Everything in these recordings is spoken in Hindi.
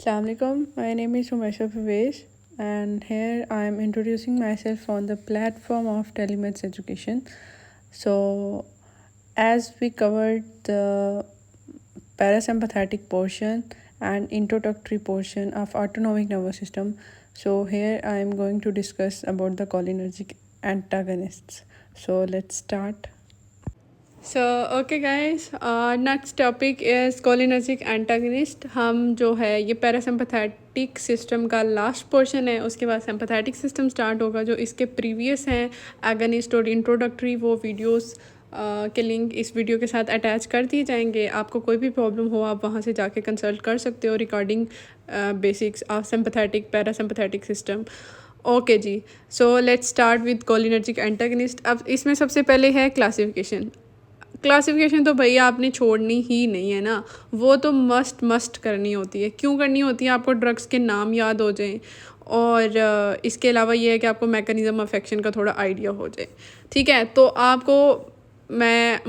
Assalamualaikum. My name is Umesha Pervez, and here I am introducing myself on the platform of Telemeds Education. So, as we covered the parasympathetic portion and introductory portion of autonomic nervous system, so here I am going to discuss about the cholinergic antagonists. So, let's start. So okay guys, next topic is cholinergic antagonist. हम जो है ये पैरासिम्पथेटिक सिस्टम का लास्ट पोर्शन है, उसके बाद सिम्पथेटिक सिस्टम स्टार्ट होगा. जो इसके प्रीवियस हैं एगनिस्ट और इंट्रोडक्टरी, वो वीडियोस के लिंक इस वीडियो के साथ अटैच कर दिए जाएंगे. आपको कोई भी प्रॉब्लम हो आप वहाँ से जाके कंसल्ट कर सकते हो regarding basics of sympathetic parasympathetic system. Okay जी, so let's start with cholinergic antagonist. अब इसमें सबसे पहले है क्लासिफिकेशन. क्लासिफिकेशन तो भैया आपने छोड़नी ही नहीं है ना, वो तो मस्ट करनी होती है. क्यों करनी होती है? आपको ड्रग्स के नाम याद हो जाएं और इसके अलावा ये है कि आपको मैकेनिज़्म ऑफ एक्शन का थोड़ा आइडिया हो जाए. ठीक है, तो आपको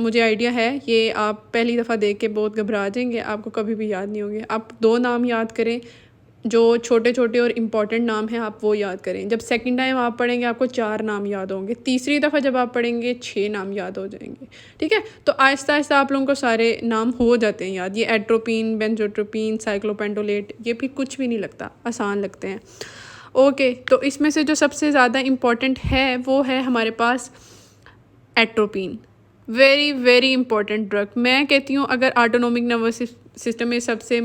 मुझे आइडिया है, ये आप पहली दफ़ा देख के बहुत घबरा जाएंगे, आपको कभी भी याद नहीं होंगे. आप 2 नाम याद करें, जो छोटे छोटे और इम्पॉर्टेंट नाम हैं आप वो याद करें. जब सेकंड टाइम आप पढ़ेंगे आपको 4 नाम याद होंगे. तीसरी दफ़ा जब आप पढ़ेंगे 6 नाम याद हो जाएंगे. ठीक है, तो आहिस्ता आहिस्ता आप लोगों को सारे नाम हो जाते हैं याद. ये एट्रोपिन, बेंजोट्रोपिन, साइक्लोपेंटोलेट, ये भी कुछ भी नहीं लगता, आसान लगते हैं. ओके, तो इसमें से जो सबसे ज़्यादा इम्पॉर्टेंट है वो है हमारे पास atropine. Very very important drug. मैं कहती हूँ अगर ऑटोनॉमिक नर्वस सिस्टम में सबसे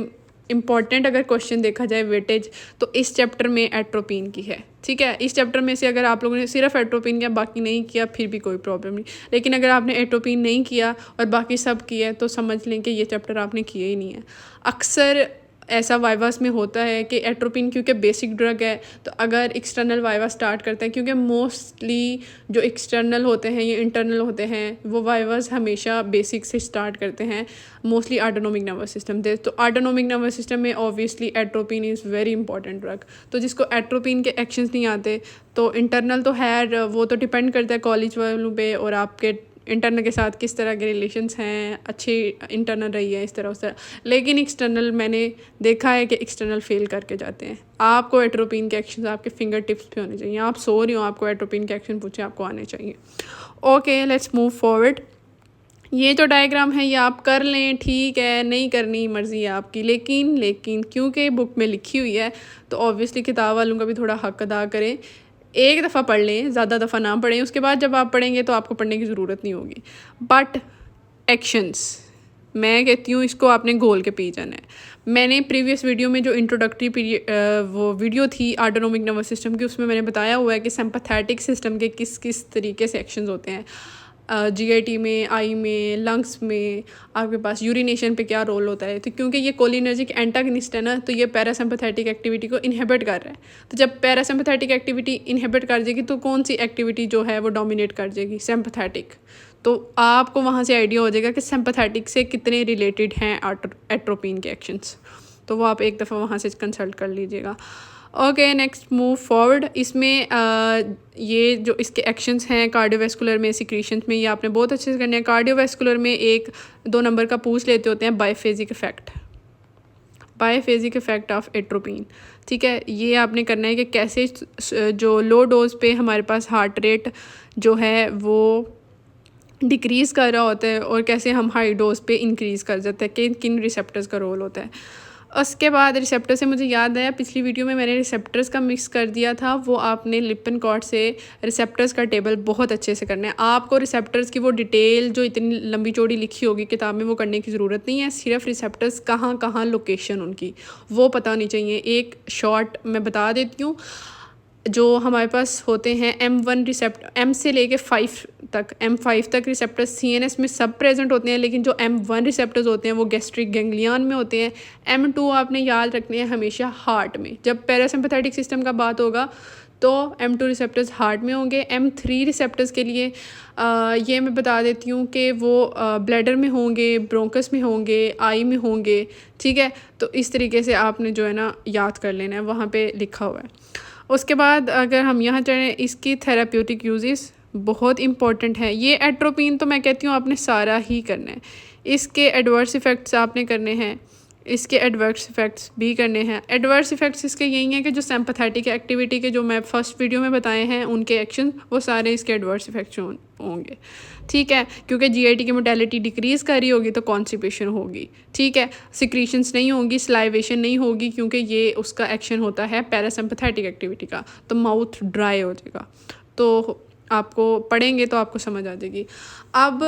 इम्पॉर्टेंट अगर क्वेश्चन देखा जाए वेटेज, तो इस चैप्टर में एट्रोपिन की है. ठीक है, इस चैप्टर में से अगर आप लोगों ने सिर्फ एट्रोपिन किया बाकी नहीं किया फिर भी कोई प्रॉब्लम नहीं. लेकिन अगर आपने एट्रोपिन नहीं किया और बाकी सब किया है तो समझ लें कि ये चैप्टर आपने किया ही नहीं है. अक्सर ऐसा वाइवास में होता है कि एट्रोपिन क्योंकि बेसिक ड्रग है, तो अगर एक्सटर्नल वाइवा स्टार्ट करते हैं, क्योंकि मोस्टली जो एक्सटर्नल होते हैं ये इंटरनल होते हैं, वो वाइवास हमेशा बेसिक से स्टार्ट करते हैं मोस्टली ऑटोनॉमिक नर्वस सिस्टम से. तो ऑटोनॉमिक नर्वस सिस्टम में obviously atropine is very important drug. तो जिसको एट्रोपिन के एक्शंस नहीं आते, तो इंटरनल तो है, वो तो डिपेंड करता है कॉलेज वालों पे और आपके इंटरनल के साथ किस तरह के रिलेशंस हैं, अच्छी इंटरनल रही है इस तरह उस तरह. लेकिन एक्सटर्नल मैंने देखा है कि एक्सटर्नल फेल करके जाते हैं. आपको एट्रोपिन के एक्शन आपके फिंगर टिप्स पे होने चाहिए. आप सो रही हो, आपको एट्रोपिन के एक्शन पूछे आपको आने चाहिए. Okay, let's move forward. ये जो डायग्राम है ये आप कर लें, ठीक है, नहीं करनी मर्ज़ी है आपकी. लेकिन क्योंकि बुक में लिखी हुई है तो ऑब्वियसली किताब वालों का भी थोड़ा हक अदा करें. एक दफ़ा पढ़ लें, ज़्यादा दफ़ा ना पढ़ें. उसके बाद जब आप पढ़ेंगे तो आपको पढ़ने की ज़रूरत नहीं होगी. बट एक्शंस, मैं कहती हूँ इसको आपने घोल के पी जाना है. मैंने प्रीवियस वीडियो में जो इंट्रोडक्टरी वो वीडियो थी ऑटोनॉमिक नर्वस सिस्टम की, उसमें मैंने बताया हुआ है कि सिम्पैथेटिक सिस्टम के किस किस तरीके से एक्शंस होते हैं. जीआईटी में, आई में, लंग्स में, आपके पास यूरिनेशन पे क्या रोल होता है. तो क्योंकि ये कोलिनर्जिक एंटागनिस्ट है ना, तो ये पैरासिम्पैथेटिक एक्टिविटी को इनहिबिट कर रहा है. तो जब पैरासिम्पैथेटिक एक्टिविटी इनहिबिट कर जाएगी तो कौन सी एक्टिविटी जो है वो डोमिनेट कर जाएगी? सिम्पैथेटिक. तो आपको वहाँ से आइडिया हो जाएगा कि सिम्पैथेटिक से कितने रिलेटेड हैं एट्रोपिन के एक्शंस. तो वो आप एक दफ़ा वहाँ से कंसल्ट कर लीजिएगा. Okay, next move forward. इसमें ये जो इसके एक्शंस हैं कार्डियोवैस्कुलर में, सिक्रीशंस में, ये आपने बहुत अच्छे से करने हैं. कार्डियोवैस्कुलर में 1-2 नंबर का पूछ लेते होते हैं बायफेजिक इफेक्ट ऑफ एट्रोपिन. ठीक है, ये आपने करना है कि कैसे जो लो डोज पे हमारे पास हार्ट रेट जो है वो डिक्रीज़ कर रहा होता है और कैसे हम हाई डोज पे इंक्रीज़ कर जाते हैं, कि किन रिसेप्टर्स का रोल होता है. उसके बाद रिसेप्टर से मुझे याद आया, पिछली वीडियो में मैंने रिसेप्टर्स का मिक्स कर दिया था. वो आपने लिपनकॉर्ट से रिसेप्टर्स का टेबल बहुत अच्छे से करना है. आपको रिसेप्टर्स की वो डिटेल जो इतनी लंबी चौड़ी लिखी होगी किताब में वो करने की ज़रूरत नहीं है. सिर्फ रिसेप्टर्स कहाँ कहाँ लोकेशन उनकी वो पता होनी चाहिए. एक शॉर्ट मैं बता देती हूँ. जो हमारे पास होते हैं M1 रिसेप्टर, M से लेके 5 तक, M5 तक रिसेप्टर्स CNS में सब प्रेजेंट होते हैं. लेकिन जो M1 रिसेप्टर्स होते हैं वो गैस्ट्रिक गैंग्लियन में होते हैं. M2 आपने याद रखने हैं हमेशा हार्ट में. जब पैरासिम्पैथेटिक सिस्टम का बात होगा तो M2 रिसेप्टर्स हार्ट में होंगे. M3 रिसेप्टर्स के लिए ये मैं बता देती हूँ कि वो ब्लैडर में होंगे, ब्रोंकस में होंगे, आई में होंगे. ठीक है, तो इस तरीके से आपने जो है ना याद कर लेना है, वहाँ पे लिखा हुआ है. उसके बाद अगर हम यहाँ चढ़ें, इसकी थेराप्यूटिक यूजेस बहुत इंपॉर्टेंट है. ये एट्रोपिन तो मैं कहती हूँ आपने सारा ही करना है. इसके एडवर्स इफ़ेक्ट्स आपने करने हैं. इसके एडवर्स इफ़ेक्ट्स भी करने हैं। एडवर्स इफ़ेक्ट्स इसके यही हैं कि जो सिंपैथेटिक एक्टिविटी के जो मैं फर्स्ट वीडियो में बताए हैं उनके एक्शन वो सारे इसके एडवर्स इफ़ेक्ट्स होंगे, ठीक है। क्योंकि जीआईटी की मोटेलिटी डिक्रीज़ कर रही होगी तो कॉन्स्टिपेशन होगी, ठीक है। सिक्रीशंस नहीं होंगी, सलाइवेशन नहीं होगी, क्योंकि ये उसका एक्शन होता है पैरासिम्पैथेटिक एक्टिविटी का, तो माउथ ड्राई हो जाएगा। तो आपको पढ़ेंगे तो आपको समझ आ जाएगी। अब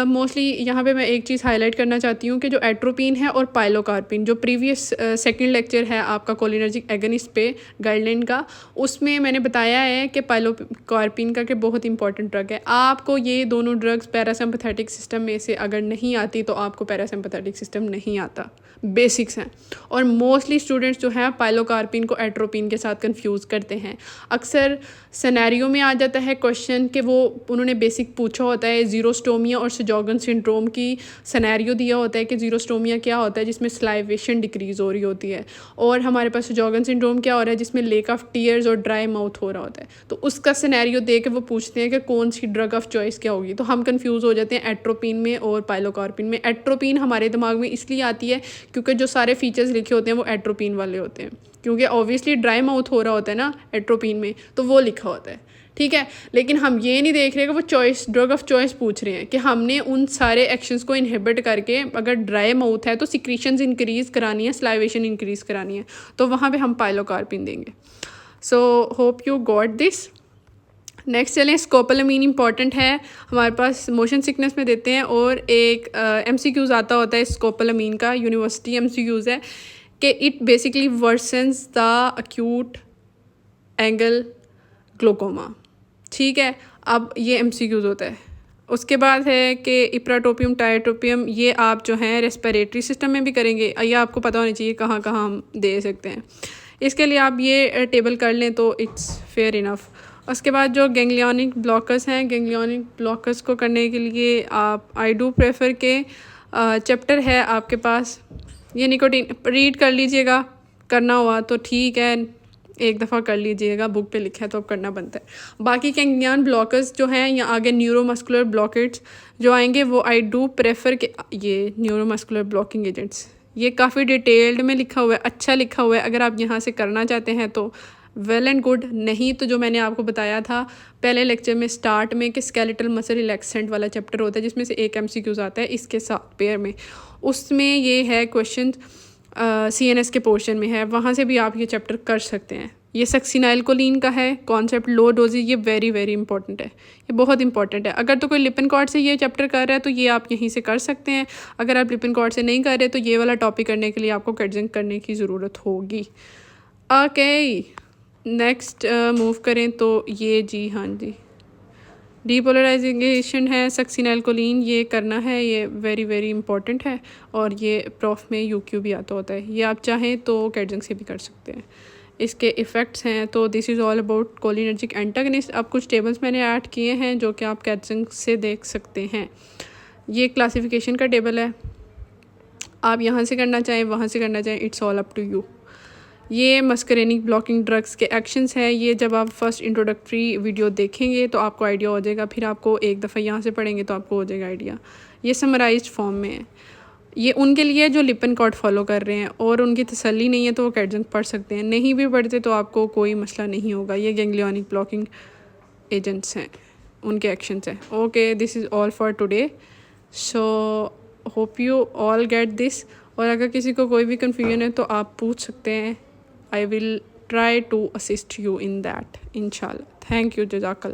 मोस्टली यहाँ पे मैं एक चीज़ हाईलाइट करना चाहती हूँ कि जो एट्रोपिन है और पाइलोकार्पिन, जो प्रीवियस सेकंड लेक्चर है आपका कोलिनर्जिक एगनिस्ट पे गाइडलाइन का, उसमें मैंने बताया है कि पाइलोकार्पिन का कि बहुत इंपॉर्टेंट ड्रग है। आपको ये दोनों ड्रग्स पैरासिम्पैथेटिक सिस्टम में से अगर नहीं आती तो आपको पैरासिम्पैथेटिक सिस्टम नहीं आता, बेसिक्स हैं। और मोस्टली स्टूडेंट्स जो हैं पाइलोकार्पिन को एट्रोपिन के साथ कंफ्यूज करते हैं। अक्सर सिनेरियो में आ जाता है क्वेश्चन कि वो उन्होंने बेसिक पूछा होता है ज़ीरोस्टोमिया और सजॉगन सिंड्रोम की सिनेरियो दिया होता है कि ज़ीरोस्टोमिया क्या होता है, जिसमें सलाइवेशन डिक्रीज़ हो रही होती है, और हमारे पास सजॉगन सिंड्रोम क्या हो रहा है जिसमें लेक ऑफ टीयर्स और ड्राई माउथ हो रहा होता है। तो उसका सिनेरियो दे के वो पूछते हैं कि कौन सी ड्रग ऑफ चॉइस क्या होगी, तो हम कंफ्यूज हो जाते हैं एट्रोपिन में और पाइलोकार्पिन में। एट्रोपिन हमारे दिमाग में इसलिए आती है क्योंकि जो सारे फीचर्स लिखे होते हैं वो एट्रोपिन वाले होते हैं, क्योंकि ऑब्वियसली ड्राई माउथ हो रहा होता है ना एट्रोपिन में, तो वो लिखा होता है, ठीक है। लेकिन हम ये नहीं देख रहे कि वो चॉइस ड्रग ऑफ चॉइस पूछ रहे हैं कि हमने उन सारे एक्शंस को इनहिबिट करके, अगर ड्राई माउथ है तो सिक्रीशंस इंक्रीज़ करानी है, सलाइवेशन इंक्रीज़ करानी है, तो वहाँ पे हम पाइलोकार्पिन देंगे। So hope you got this. Next चलें, स्कोपोलामीन इंपॉर्टेंट है हमारे पास, मोशन सिकनेस में देते हैं, और एक MCQs आता होता है स्कोपोलामीन का, यूनिवर्सिटी MCQs है कि it basically versions the acute angle glaucoma, ठीक है। अब ये MCQs होता है। उसके बाद है कि इप्राटोपियम टाइटोपियम, ये आप जो हैं रेस्पिरेटरी सिस्टम में भी करेंगे, ये आपको पता होना चाहिए कहाँ कहाँ हम दे सकते हैं। इसके लिए आप ये टेबल कर लें तो इट्स फेयर इनफ। उसके बाद जो गैंग्लियनिक ब्लॉकर्स हैं, गैंग्लियनिक ब्लॉकर्स को करने के लिए आप आई डू प्रेफर के चैप्टर है आपके पास, ये निकोटीन रीड कर लीजिएगा, करना हुआ तो ठीक है, एक दफ़ा कर लीजिएगा, बुक पे लिखा है तो अब करना बनता है। बाकी गैंग्लियन ब्लॉकर्स जो हैं या आगे न्यूरोमस्कुलर ब्लॉकेट्स जो आएंगे वो आई डू प्रेफर के, ये न्यूरोमस्कुलर ब्लॉकिंग एजेंट्स, ये काफ़ी डिटेल्ड में लिखा हुआ है, अच्छा लिखा हुआ है। अगर आप यहाँ से करना चाहते हैं तो वेल एंड गुड, नहीं तो जो मैंने आपको बताया था पहले लेक्चर में स्टार्ट में कि स्केलेटल मसल रिलैक्सेंट वाला चैप्टर होता है जिसमें से एक MCQs आता है इसके साथ पेयर में, उसमें ये है क्वेश्चन CNS के पोर्शन में है, वहाँ से भी आप ये चैप्टर कर सकते हैं। ये सक्सिनाइलकोलिन का है कॉन्सेप्ट, लो डोजेज, ये वेरी वेरी इंपॉर्टेंट है, ये बहुत इंपॉर्टेंट है। अगर तो कोई लिपिनकॉर्ड से ये चैप्टर कर रहा है तो ये आप यहीं से कर सकते हैं, अगर आप लिपिनकॉर्ड से नहीं कर रहे तो ये वाला टॉपिक करने के लिए आपको कैडजिंग करने की ज़रूरत होगी। ओके, नेक्स्ट मूव करें तो ये जी हाँ जी डीपोलराइजेशन है सक्सिनाइलकोलिन, ये करना है, ये वेरी वेरी इंपॉर्टेंट है, और ये प्रॉफ में UQ भी आता होता है, ये आप चाहें तो कैडजिंग से भी कर सकते हैं। इसके इफ़ेक्ट्स हैं तो this is all about cholinergic antagonist. अब कुछ टेबल्स मैंने ऐड किए हैं जो कि आप कैडजिंग से देख सकते हैं। ये क्लासिफिकेशन का टेबल है, आप यहाँ से करना चाहें वहाँ से करना चाहें, it's all up to you. ये मस्करेनिक ब्लॉकिंग ड्रग्स के एक्शंस हैं, ये जब आप फर्स्ट इंट्रोडक्टरी वीडियो देखेंगे तो आपको आइडिया हो जाएगा, फिर आपको एक दफ़ा यहाँ से पढ़ेंगे तो आपको हो जाएगा आइडिया। ये समराइज्ड फॉर्म में है, ये उनके लिए जो लिपिनकॉर्ड फॉलो कर रहे हैं और उनकी तसल्ली नहीं है तो वो कैडजिंग पढ़ सकते हैं, नहीं भी पढ़ते तो आपको कोई मसला नहीं होगा। ये गैंग्लियनिक ब्लॉकिंग एजेंट्स हैं, उनके एक्शंस हैं। Okay, this is all for today, so hope you all get this. और अगर किसी को कोई भी कन्फ्यूजन है तो आप पूछ सकते हैं, I will try to assist you in that, inshallah. Thank you, Jazakallah.